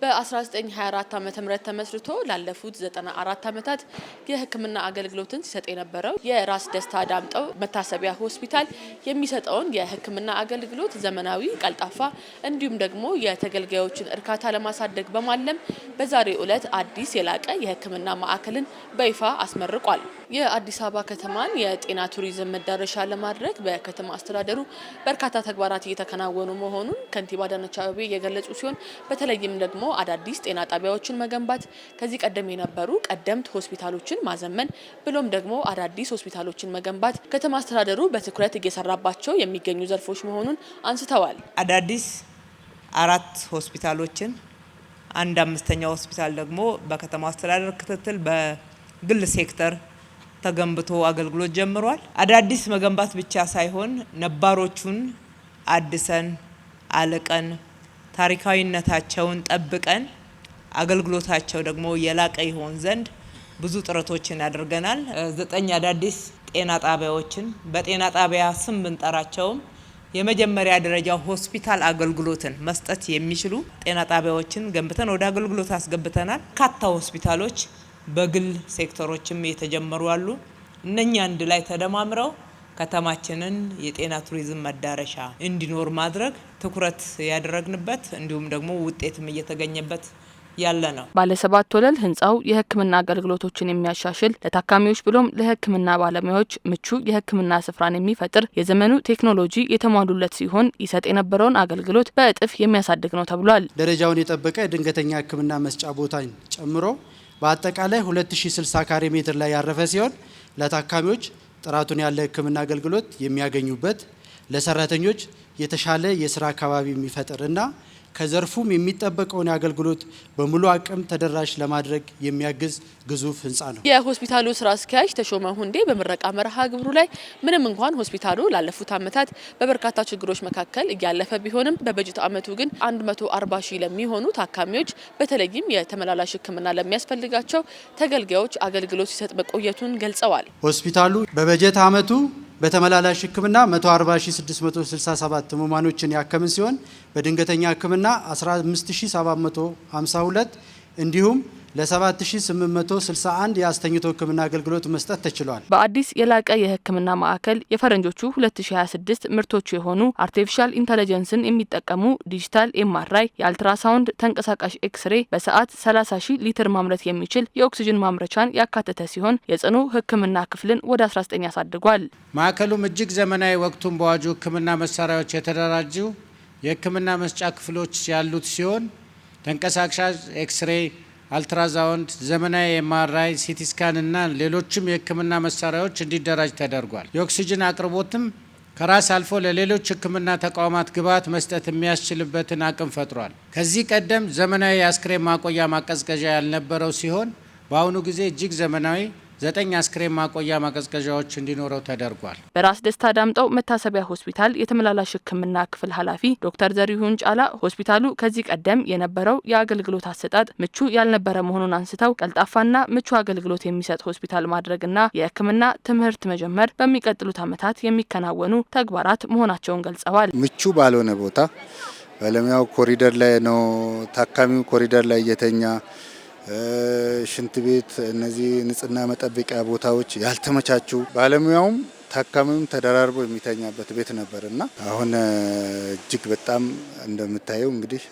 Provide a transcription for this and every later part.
በ1924 ዓ.ም ተመስርቶ ላለፉት 94 ዓመታት የሕክምና አገልግሎትን ሲሰጥ የነበረው የራስ ደስታ ዳምጠው መታሰቢያ ሆስፒታል የሚሰጠውን የሕክምና አገልግሎት ዘመናዊ፣ ቀልጣፋ እንዲሁም ደግሞ የተገልጋዮችን እርካታ ለማሳደግ በማለም በዛሬው ዕለት አዲስ የላቀ የሕክምና ማዕከልን በይፋ አስመርቋል። የአዲስ አበባ ከተማን የጤና ቱሪዝም መዳረሻ ለማድረግ በከተማ አስተዳደሩ በርካታ ተግባራት እየተከናወኑ መሆኑን ከንቲባ አዳነች አቤቤ የገለጹ ሲሆን በተለይም ደግሞ አዳዲስ ጤና ጣቢያዎችን መገንባት፣ ከዚህ ቀደም የነበሩ ቀደምት ሆስፒታሎችን ማዘመን ብሎም ደግሞ አዳዲስ ሆስፒታሎችን መገንባት ከተማ አስተዳደሩ በትኩረት እየሰራባቸው የሚገኙ ዘርፎች መሆኑን አንስተዋል። አዳዲስ 4 ሆስፒታሎችን 1/5 ሆስፒታል ደግሞ በከተማ አስተዳደር ክትትል በግል ሴክተር ተገንብቶ አገልግሎት ጀምሯል። አዳዲስ መገንባት ብቻ ሳይሆን ነባሮቹን አድሰን አለቀን ታሪካዊነታቸውን ጠብቀን አገልግሎታቸው ደግሞ የላቀ ይሆን ዘንድ ብዙ ጥረቶችን ያደርገናል። 9 አዳዲስ ጤና ጣቢያዎችን በጤና ጣቢያ ስም ብንጠራቸውም የመጀመሪያ ደረጃ ሆስፒታል አገልግሎትን መስጠት የሚችሉ ጤና ጣቢያዎችን ገንብተን ወደ አገልግሎት አስገብተናል። በርካታ ሆስፒታሎች በግል ሴክተሮችም የተጀመሩ አሉ። እነኛ አንድ ላይ ተደማምረው ከተማችንን የጤና ቱሪዝም መዳረሻ እንዲኖር ማድረግ ትኩረት ያደረግንበት እንዲሁም ደግሞ ውጤትም እየተገኘበት ያለ ነው። ባለ 7 ወለል ህንጻው የሕክምና አገልግሎቶችን የሚያሻሽል ለታካሚዎች ብሎም ለሕክምና ባለሙያዎች ምቹ የሕክምና ስፍራን የሚፈጥር የዘመኑ ቴክኖሎጂ የተሟሉለት ሲሆን ይሰጥ የነበረውን አገልግሎት በእጥፍ የሚያሳድግ ነው ተብሏል። ደረጃውን የጠበቀ ድንገተኛ ሕክምና መስጫ ቦታን ጨምሮ በአጠቃላይ 2060 ካሬ ሜትር ላይ ያረፈ ሲሆን ለታካሚዎች ጥራቱን ያለ ሕክምና አገልግሎት የሚያገኙበት ለሰራተኞች የተሻለ የስራ አካባቢ የሚፈጥርና ከዘርፉም የሚጠበቀውን አገልግሎት በሙሉ አቅም ተደራሽ ለማድረግ የሚያግዝ ግዙፍ ህንጻ ነው። የሆስፒታሉ ስራ አስኪያጅ ተሾመ ሁንዴ በምረቃ መርሃ ግብሩ ላይ ምንም እንኳን ሆስፒታሉ ላለፉት ዓመታት በበርካታ ችግሮች መካከል እያለፈ ቢሆንም በበጀት ዓመቱ ግን 140 ሺህ ለሚሆኑ ታካሚዎች በተለይም የተመላላሽ ሕክምና ለሚያስፈልጋቸው ተገልጋዮች አገልግሎት ሲሰጥ መቆየቱን ገልጸዋል። ሆስፒታሉ በበጀት ዓመቱ በተመላላሽ ሕክምና 140667 ህሙማኖችን ያከምን ሲሆን በድንገተኛ ሕክምና 15752 እንዲሁም ለ7861 የአስተኝቶ ሕክምና አገልግሎት መስጠት ተችሏል። በአዲስ የላቀ የሕክምና ማዕከል የፈረንጆቹ 2026 ምርቶች የሆኑ አርቲፊሻል ኢንተለጀንስን የሚጠቀሙ ዲጂታል ኤምአርአይ፣ የአልትራሳውንድ ተንቀሳቃሽ ኤክስሬ፣ በሰዓት 30 ሺህ ሊትር ማምረት የሚችል የኦክሲጅን ማምረቻን ያካተተ ሲሆን የጽኑ ሕክምና ክፍልን ወደ 19 ያሳድጓል። ማዕከሉም እጅግ ዘመናዊ ወቅቱን በዋጁ ሕክምና መሳሪያዎች የተደራጁ የሕክምና መስጫ ክፍሎች ያሉት ሲሆን ተንቀሳቃሽ ኤክስሬ፣ አልትራሳውንድ፣ ዘመናዊ ኤምአርአይ፣ ሲቲ ስካን እና ሌሎችም የሕክምና መሳሪያዎች እንዲደራጅ ተደርጓል። የኦክሲጅን አቅርቦትም ከራስ አልፎ ለሌሎች ሕክምና ተቋማት ግብዓት መስጠት የሚያስችልበትን አቅም ፈጥሯል። ከዚህ ቀደም ዘመናዊ የአስክሬን ማቆያ ማቀዝቀዣ ያልነበረው ሲሆን በአሁኑ ጊዜ እጅግ ዘመናዊ 9 አስክሬን ማቆያ ማቀዝቀዣዎች እንዲኖረው ተደርጓል። በራስ ደስታ ዳምጠው መታሰቢያ ሆስፒታል የተመላላሽ ሕክምና ክፍል ኃላፊ ዶክተር ዘሪሁን ጫላ ሆስፒታሉ ከዚህ ቀደም የነበረው የአገልግሎት አሰጣጥ ምቹ ያልነበረ መሆኑን አንስተው ቀልጣፋና ምቹ አገልግሎት የሚሰጥ ሆስፒታል ማድረግና የሕክምና ትምህርት መጀመር በሚቀጥሉት ዓመታት የሚከናወኑ ተግባራት መሆናቸውን ገልጸዋል። ምቹ ባልሆነ ቦታ ባለሙያው ኮሪደር ላይ ነው፣ ታካሚው ኮሪደር ላይ እየተኛ ሽንት ቤት፣ እነዚህ ንጽህና መጠበቂያ ቦታዎች ያልተመቻቹ ባለሙያውም ታካሚውም ተደራርቦ የሚተኛበት ቤት ነበርና አሁን እጅግ በጣም እንደምታየው እንግዲህ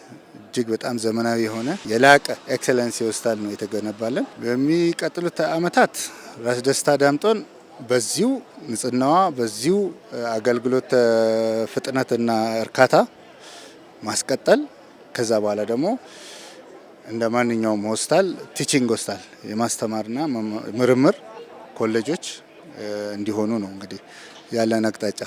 እጅግ በጣም ዘመናዊ የሆነ የላቀ ኤክሰለንስ ሆስፒታል ነው የተገነባለን። በሚቀጥሉት ዓመታት ራስ ደስታ ዳምጦን በዚሁ ንጽህናዋ በዚሁ አገልግሎት ፍጥነትና እርካታ ማስቀጠል ከዛ በኋላ ደግሞ እንደ ማንኛውም ሆስፒታል ቲቺንግ ሆስፒታል የማስተማርና ምርምር ኮሌጆች እንዲሆኑ ነው እንግዲህ ያለን አቅጣጫ።